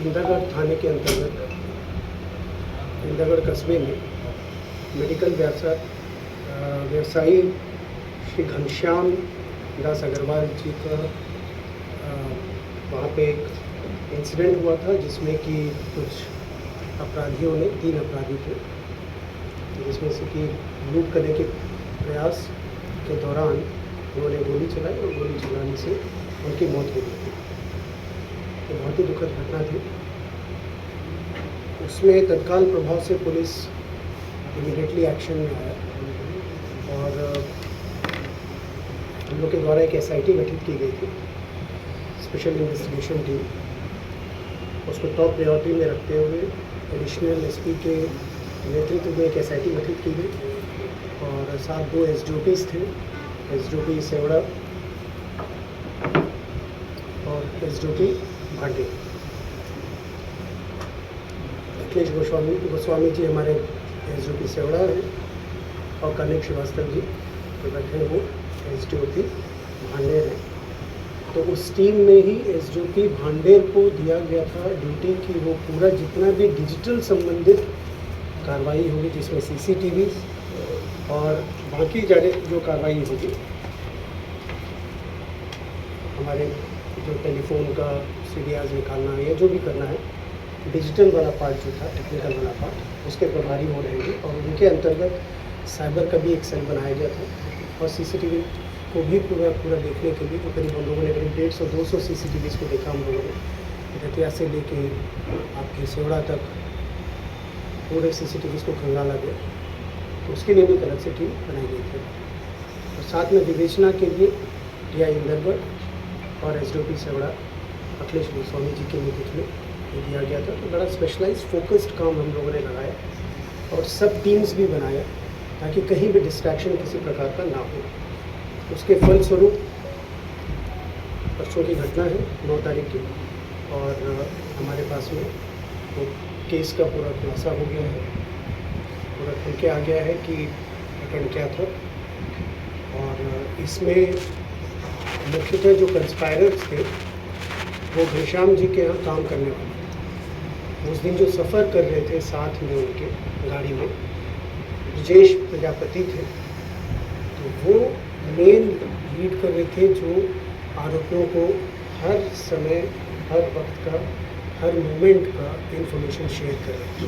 इंद्रगढ़ थाने के अंतर्गत इंद्रगढ़ कस्बे में मेडिकल व्यवसायी श्री घनश्याम दास अग्रवाल जी का वहाँ पे एक इंसिडेंट हुआ था, जिसमें कि कुछ अपराधियों ने, 3 अपराधी थे, जिसमें से कि लूट करने के प्रयास के दौरान उन्होंने गोली चलाई और गोली चलाने से उनकी मौत हो गई थी। तो बहुत ही दुखद घटना थी। उसमें तत्काल प्रभाव से पुलिस इमीडिएटली एक्शन में आया और हम लोग के द्वारा एक SIT गठित की गई थी, स्पेशल इन्वेस्टिगेशन टीम। उसको टॉप प्रायोरिटी में रखते हुए एडिशनल SP के नेतृत्व में एक SIT गठित की गई और साथ 2 SDOPs थे, SDOP सेवड़ा और SDOP भाटे। अखिलेश गोस्वामी जी हमारे SDOP सेवड़ा हैं और कनिक श्रीवास्तव जी जो बैठे हैं वो SDOP भांडेर हैं। तो उस टीम में ही SDOP भांडेर को दिया गया था ड्यूटी कि वो पूरा जितना भी डिजिटल संबंधित कार्रवाई होगी, जिसमें CCTV और बाकी जो कार्रवाई होगी, हमारे जो टेलीफोन का CDRs निकालना है या जो भी करना है, डिजिटल वाला पार्ट जो था, टेक्निकल वाला पार्ट, उसके प्रभारी हो रहेंगे। और उनके अंतर्गत साइबर का भी एक सेल बनाया गया था और CCTV को भी पूरा देखने के लिए जो करीब हम लोगों ने करीब 150-200 CCTVs को देखा हम लोगों ने, दतिया से लेके आपके सेवड़ा तक पूरे CCTVs को खंगाला गया। तो उसके लिए भी एक अलग से टीम बनाई गई थी और साथ में विवेचना के लिए DI इंद्रगढ़ और SDOP सेवड़ा अखिलेश गोस्वामी जी के नेतृत्व में दिया गया था। तो बड़ा स्पेशलाइज्ड फोकस्ड काम हम लोगों ने लगाया और सब टीम्स भी बनाया ताकि कहीं भी डिस्ट्रैक्शन किसी प्रकार का ना हो। उसके फलस्वरूप परसों की घटना है 9 तारीख की और हमारे पास में वो केस का पूरा खुलासा हो गया है, पूरा खुल के आ गया है कि घटना क्या था। और इसमें मुख्यतः जो कंस्पायरर्स थे वो घनश्याम जी के यहाँ काम करने वाले थे। उस दिन जो सफ़र कर रहे थे साथ में उनके गाड़ी में ब्रजेश प्रजापति थे, तो वो मेन लीड कर रहे थे जो आरोपियों को हर समय, हर वक्त का, हर मोमेंट का इंफॉर्मेशन शेयर कर रहे थे।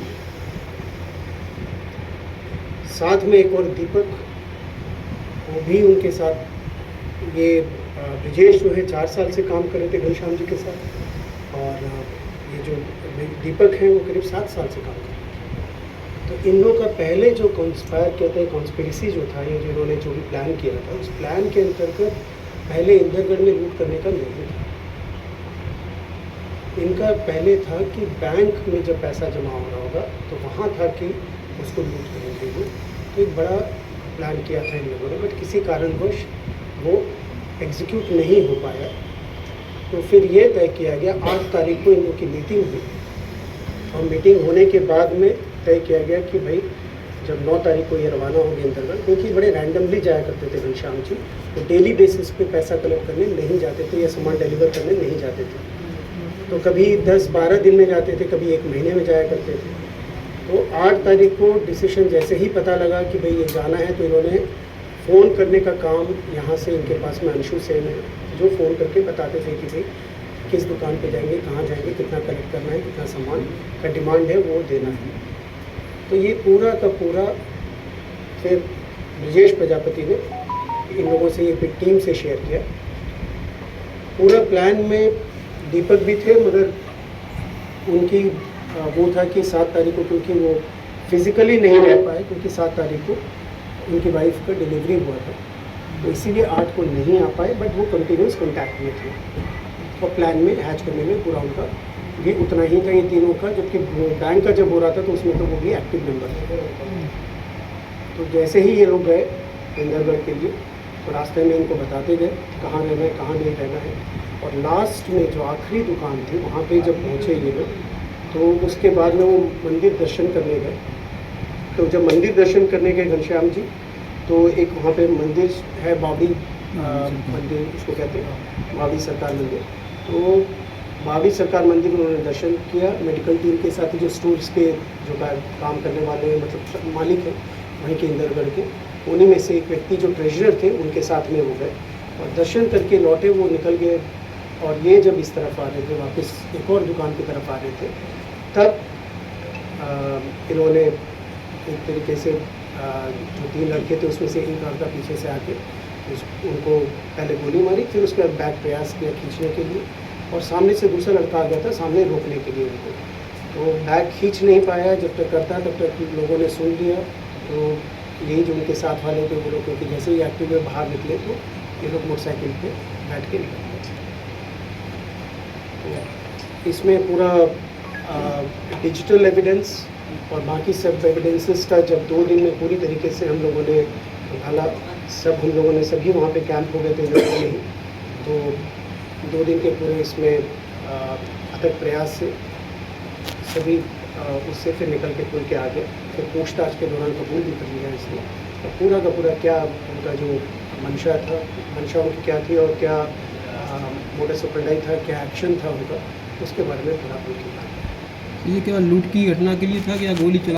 साथ में एक और दीपक, वो भी उनके साथ, ये ब्रजेश जो है 4 साल से काम कर रहे थे घनश्याम जी के साथ और ये जो दीपक हैं वो करीब 7 साल से काम कर रहे थे। तो इन लोगों का पहले जो कॉन्स्पायर कहते हैं, कॉन्स्पिरेसी जो था, ये जो इन्होंने जो भी प्लान किया था, उस प्लान के अंतर्गत पहले इंद्रगढ़ में लूट करने का नहीं था। इनका पहले था कि बैंक में जब पैसा जमा हो रहा होगा तो वहाँ था कि उसको लूट करेंगे वो। तो एक बड़ा प्लान किया था इन लोगों ने, बट किसी कारणवश वो एग्जीक्यूट नहीं हो पाया। तो फिर ये तय किया गया 8 तारीख को इन लोगों की मीटिंग हुई और मीटिंग होने के बाद में तय किया गया कि भाई जब 9 तारीख को ये रवाना होंगे इंद्रगढ़, क्योंकि बड़े रैंडमली जाया करते थे घनश्याम जी, तो डेली बेसिस पे पैसा कलेक्ट करने नहीं जाते थे या सामान डिलीवर करने नहीं जाते थे। तो कभी 10-12 दिन में जाते थे, कभी 1 महीने में जाया करते थे। तो 8 तारीख को डिसीजन जैसे ही पता लगा कि भाई ये जाना है, तो इन्होंने फ़ोन करने का काम, यहाँ से इनके पास में अंशु सेन है जो फ़ोन करके बताते थे कि भाई किस दुकान पे जाएंगे, कहाँ जाएंगे, कितना कलेक्ट करना है, कितना सामान का डिमांड है वो देना है। तो ये पूरा का पूरा फिर ब्रजेश प्रजापति ने इन लोगों से ये टीम से शेयर किया। पूरा प्लान में दीपक भी थे, मगर उनकी वो था कि 7 तारीख को, क्योंकि वो फिज़िकली नहीं रह पाए, क्योंकि 7 तारीख को उनकी वाइफ का डिलीवरी हुआ था, तो इसीलिए 8 को नहीं आ पाए, बट वो कंटिन्यूस कॉन्टैक्ट में थे और प्लान में हैच करने में पूरा उनका भी उतना ही था ये तीनों का। जबकि बैंक का जब हो रहा था तो उसमें तो वो भी एक्टिव मेंबर थे। तो जैसे ही ये लोग गए इंद्रगढ़ के लिए, तो रास्ते में इनको बताते गए कहाँ रहना है, कहाँ नहीं रहना है। और लास्ट में जो आखिरी दुकान थी वहाँ पे जब पहुँचे ये लोग, तो उसके बाद में वो मंदिर दर्शन करने गए। तो जब मंदिर दर्शन करने गए घनश्याम जी, तो एक वहाँ पे मंदिर है, बावड़ी मंदिर उसको कहते हैं, बावड़ी सरकार मंदिर। तो महावीर सरकार मंदिर में उन्होंने दर्शन किया, मेडिकल टीम के साथ ही जो स्टोर्स के जो काम करने वाले मतलब मालिक हैं वहीं के इंदरगढ़ के, उन्हीं में से एक व्यक्ति जो ट्रेजरर थे उनके साथ में वो गए और दर्शन करके लौटे, वो निकल गए। और ये जब इस तरफ आ रहे थे वापस एक और दुकान की तरफ आ रहे थे, तब इन्होंने एक तरीके से जो 3 लड़के थे उसमें से एक लड़का पीछे से आके उनको पहले गोली मारी, फिर उसके बाद बैक प्रयास किया खींचने के लिए, और सामने से दूसरा लड़का आ गया था सामने रोकने के लिए उनको। तो बैग खींच नहीं पाया, जब तक करता तब तक लोगों ने सुन लिया। तो यही जो उनके साथ वाले थे वो लोग, क्योंकि जैसे ही एक्टिव में बाहर निकले तो ये लोग मोटरसाइकिल पे बैठ के निकल गए। तो इसमें पूरा डिजिटल एविडेंस और बाकी सब एविडेंसेस का जब 2 दिन में पूरी तरीके से हम लोगों ने निकाला, हम लोगों ने सभी वहाँ पे कैंप हो गए थे लोगों में ही। तो 2 दिन के पूरे इसमें अथक प्रयास से सभी उससे फिर निकल के खुल के आ गए। फिर पूछताछ के दौरान कबूल भी कर लिया इसने, तो पूरा का पूरा क्या उनका जो मंशा उनकी क्या थी और क्या मोडस ऑपरेंडी था, क्या एक्शन था उनका, उसके बारे में पूरा बोल किया। ये केवल लूट की घटना के लिए था कि या गोली चला